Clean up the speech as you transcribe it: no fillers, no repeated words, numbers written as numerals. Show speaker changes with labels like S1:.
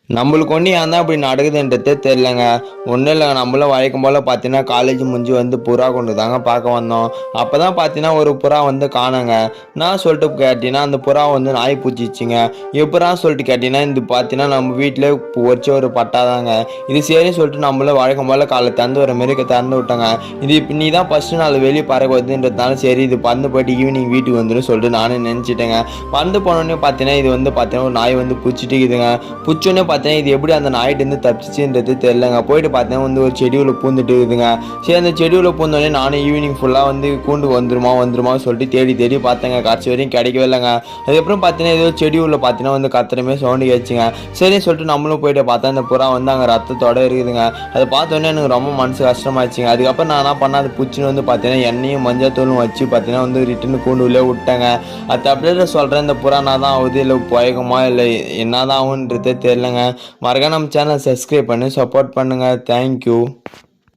S1: நம்மளுக்கு ஒன்று ஏன் தான் இப்படி நடக்குதுன்றதே தெரிலங்க. ஒன்றும் இல்லைங்க, நம்மளும் வழக்கம் போல் பார்த்தீங்கன்னா காலேஜ் முடிஞ்சு வந்து புறா கொண்டு தாங்க பார்க்க வந்தோம். அப்போ தான் பார்த்தீங்கன்னா ஒரு புறா வந்து காணோங்க. நான் சொல்லிட்டு கேட்டிங்கன்னா அந்த புறா வந்து நாய் பூச்சிச்சிங்க. எப்படா சொல்லிட்டு கேட்டிங்கன்னா இது பார்த்தீங்கன்னா நம்ம வீட்டிலே வச்ச ஒரு பட்டா தாங்க. இது சரின்னு சொல்லிட்டு நம்மளும் வழக்கம் போல் காலை திறந்து வர மாரி திறந்து விட்டோங்க. இது இப்போ நீ தான் ஃபஸ்ட்டு நாள் வெளியே பறக்க வருதுன்றதுனால சரி இது பறந்து போயிட்டு ஈவினிங் வீட்டுக்கு வந்துடும் சொல்லிட்டு நானே நினச்சிட்டேங்க. பறந்து போனோடனே பார்த்தீங்கன்னா இது வந்து பார்த்தீங்கன்னா ஒரு நாய் வந்து பிடிச்சிட்டு இருக்குதுங்க. பிடிச்சோன்னே பார்த்தீங்கன்னா இது எப்படி அந்த நாயிட்டேருந்து தப்பிச்சின்றது தெரிலங்க. போயிட்டு பார்த்தீங்கன்னா வந்து ஒரு செடி உள்ள பூந்துட்டு இருக்குதுங்க. சரி அந்த செடி உள்ள பூந்தோடனே நானும் ஈவினிங் ஃபுல்லாக வந்து கூண்டு வந்துருமா சொல்லிட்டு தேடி பார்த்தேங்க. கடைசி வரையும் கிடைக்கவே இல்லைங்க. அதுக்கப்புறம் பார்த்தீங்கன்னா ஏதோ செடி உள்ள பார்த்தீங்கன்னா வந்து கத்துறமே சவுண்டு கேட்சுங்க. சரின்னு சொல்லிட்டு நம்மளும் போயிட்டு பார்த்தா அந்த புறா வந்து அங்கே ரத்தத்தோட இருக்குதுங்க. அதை பார்த்தோன்னே எனக்கு ரொம்ப மனசு கஷ்டமாச்சுங்க. அதுக்கப்புறம் நான் என்ன பண்ணேன், அது பூச்சின்னு வந்து பார்த்தீங்கன்னா எண்ணெயும் மஞ்சள் தூளும் வச்சு பார்த்தீங்கன்னா வந்து ரிட்டன் கூண்டு உள்ளே விட்டேங்க. அது அப்படியே சொல்கிறேன், இந்த புறா நான் தான் ஆகுது இல்லை போயகமா இல்லை என்ன தான் ஆகுன்றதே தெரிலங்க. மறக்காம நம்ம சேனலை சப்ஸ்கிரைப் பண்ணி சப்போர்ட் பண்ணுங்கள். தேங்க்யூ.